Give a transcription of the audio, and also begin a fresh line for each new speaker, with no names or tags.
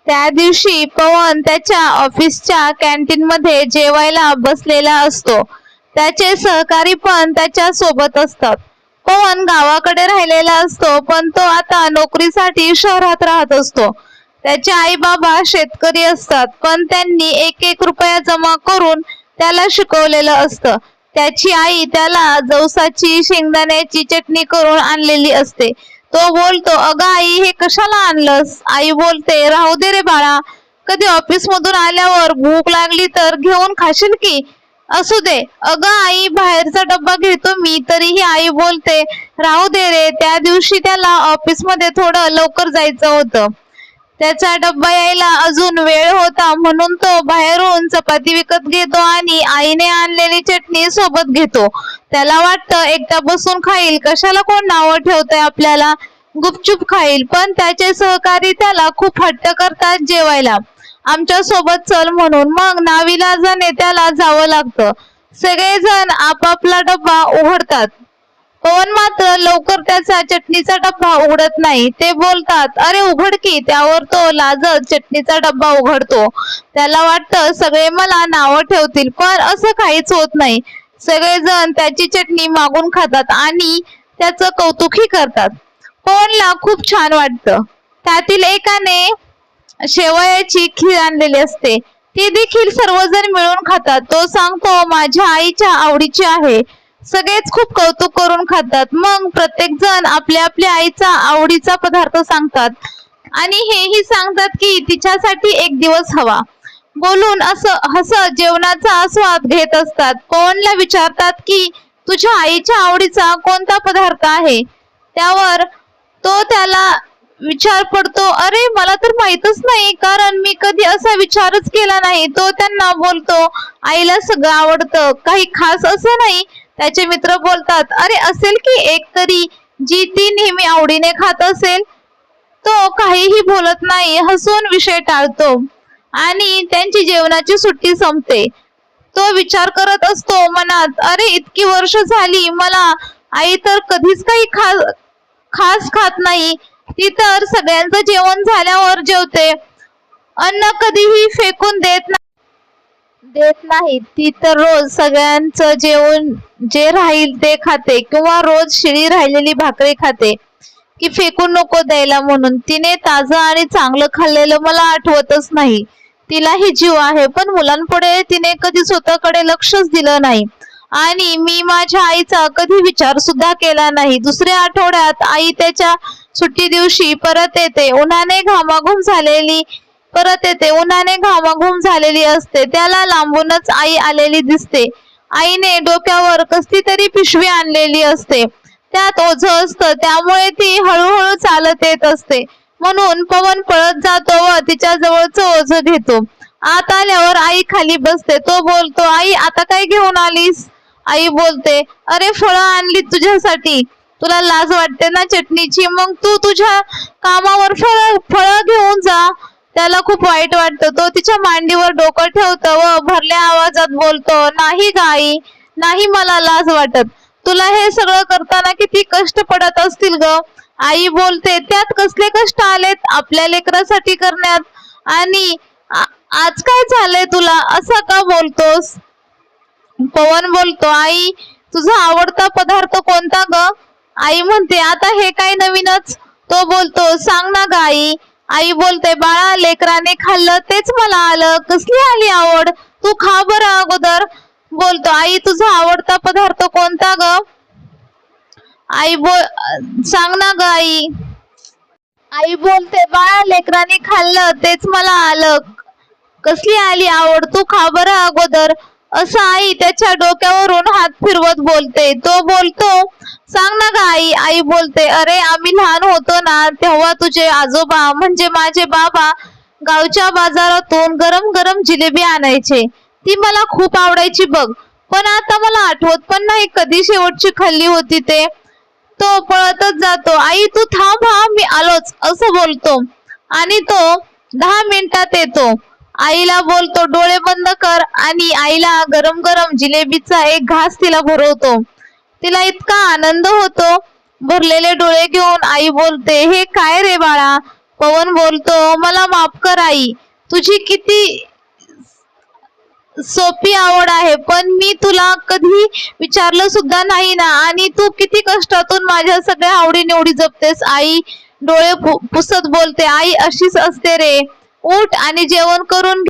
त्या दिवशी पवन त्याच्या ऑफिसच्या कॅन्टीन मध्ये जेवायला बसलेला असतो. त्याचे सहकारी पण त्याच्या सोबत असतात. पवन गावाकडे राहिलेला असतो, पण तो आता नोकरीसाठी शहरात राहत असतो. त्याचे आई बाबा शेतकरी असतात, पण त्यांनी एक एक रुपया जमा करून त्याला शिकवलेलं असतं. त्याची आई त्याला जवसाची शेंगदाण्याची चटणी करून आणलेली असते. तो बोलतो, अगं आई, हे कशाला आणलंस? आई बोलते, राहू दे रे बाळा, कधी ऑफिस मधून आल्यावर भूक लागली तर घेऊन खाशील की. असू दे. अगं आई, बाहेरचा डब्बा घेतो मी. तरीही आई बोलते, राहू दे रे, त्या दिवशी त्याला ऑफिस मध्ये थोडं लवकर जायचं होतं. त्याचा डब्बा यायला अजून वेळ होता, म्हणून तो बाहेरून चपाती विकत घेतो आणि आईने आणलेली चटणी सोबत घेतो. त्याला वाटतं एकटा बसून खाईल, कशाला कोण नावं ठेवतंय आपल्याला, गुपचूप खाईल. पण त्याचे सहकारी त्याला खूप हट्ट करतात जेवायला, आमच्या सोबत चल म्हणून. मग नाविलाजाने त्याला जावं लागतं. सगळेजण आपापला डब्बा उघडतात. पवन मात्र लवकर त्याचा चटणीचा डब्बा उघडत नाही. ते बोलतात, अरे उघड की. त्यावर तो लाजत चटणीचा डब्बा उघडतो. त्याला वाटतं सगळे मला नावं ठेवतील, पण असं काहीच होत नाही. सगळेजण त्याची चटणी मागून खातात आणि त्याचं कौतुकही करतात. पवनला खूप छान वाटतं. त्यातील एकाने शेवयाची खीर आणलेली असते, ती देखील सर्वजण मिळून खातात. तो सांगतो, माझ्या आईच्या आवडीची आहे. सगळेच खूप कौतुक करून खातात. मग प्रत्येक जण आपल्या आपल्या आईचा आवडीचा पदार्थ सांगतात आणि हेही सांगतात की तिच्यासाठी एक दिवस हवा. बोलून असं हसत जेवणाचा आस्वाद घेत असतात. पवनला विचारतात की तुझ्या आईच्या आवडीचा कोणता पदार्थ आहे? त्यावर त्याला विचार पडतो, अरे मला तर माहीतच नाही, कारण मी कधी असा विचारच केला नाही. तो त्यांना बोलतो, आईला सगळं आवडतं, काही खास असं नाही. त्याचे मित्र बोलतात, अरे असेल की एक तरी जी ती नेहमी आवडीने खात असेल. तो काहीही बोलत नाही, हसून विषय टाळतो आणि त्यांची जेवणाची सुट्टी संपते. तो विचार करत असतो मनात, अरे इतकी वर्ष झाली, मला आई तर कधीच काही खास खात नाही. ती तर सगळ्यांचं जेवण झाल्यावर जेवते, अन्न कधीही फेकून देत नाही. ती तर रोज सगळ्यांचं जेवण जे राहील ते खाते, किंवा रोज शिळी राहिलेली भाकरी खाते की फेकून नको द्यायला म्हणून. तिने ताजं आणि चांगलं खाल्लेलं मला आठवतच नाही. तिलाही जीव आहे, पण मुलांपुढे तिने कधी स्वतःकडे लक्षच दिलं नाही आणि मी माझ्या आईचा कधी विचार सुद्धा केला नाही. दुसऱ्या आठवड्यात आई त्याच्या सुट्टी दिवशी परत येते. उन्हाने घामाघूम झालेली असते. त्याला लांबूनच आई आलेली दिसते. आईने डोक्यावर कसली तरी पिशवी आणलेली असते, त्यात ओझं असतं, त्यामुळे ती हळूहळू चालत येत असते. म्हणून पवन पळत जातो व तिच्या जवळचं ओझं घेतो. आत आल्यावर आई खाली बसते. तो बोलतो, आई आता काय घेऊन आलीस? आई बोलते, अरे फळं आणली तुझ्यासाठी. तुला लाज वाटते ना चटणीची, मग तू तुझ्या कामावर फळं घेऊन जा. त्याला खूप वाईट वाटतं. तो तिच्या मांडीवर डोकं ठेवतो व भरल्या आवाजात बोलतो, नाही ग आई, नाही, मला लाज वाटत. तुला हे सगळं करताना किती कष्ट पडत असतील ग. आई बोलते, त्यात कसले कष्ट आलेत आपल्या लेकरासाठी करण्यात, आणि आज काय झालंय तुला, असं का बोलतोस? पवन बोलतो, आई तुझा आवडता पदार्थ कोणता ग? आई म्हणते, आता हे काय नवीनच? तो बोलतो, सांग ना ग आई. आई बोलते, बाळा, लेकराने खाल्लं तेच मला आलं, कसली आली आवड, तू खा बरं अगोदर. बोलतो, आई तुझा आवडता पदार्थ कोणता ग? आई सांग ना ग आई. आई बोलते, बाळा, लेकराने खाल्लं तेच मला आलं, कसली आली आवड, तू खा बरं अगोदर. असं आई त्याच्या डोक्यावरून हात फिरवत बोलते. तो बोलतो, सांग ना ग आई. आई बोलते, अरे आम्ही लहान होतो ना, तेव्हा तुझे आजोबा म्हणजे माझे बाबा गावच्या बाजारातून गरम गरम जिलेबी आणायचे. ती मला खूप आवडायची बघ, पण आता मला आठवत पण नाही कधी शेवटची खाल्ली होती ते. तो पळतच जातो. आई तू थांब हा, मी आलोच, असं बोलतो आणि तो 10 मिनिटात येतो. आईला बोलतो, डोळे बंद कर, आणि आईला गरम गरम जिलेबीचा एक घास तिला भरवतो. तिला इतका आनंद होतो. भरलेले डोळे घेऊन आई बोलते, हे काय रे बाळा, पवन बोलतो, मला माफ कर आई, तुझी किती सोपी आवड आहे, पण मी तुला कधी विचारलं सुद्धा नाही ना. आणि तू किती कष्टातून माझ्या सगळ्या आवडीनिवडी जपतेस. आई डोळे पुसत बोलते, आई अशीच असते रे. उठ आणि जेवण करून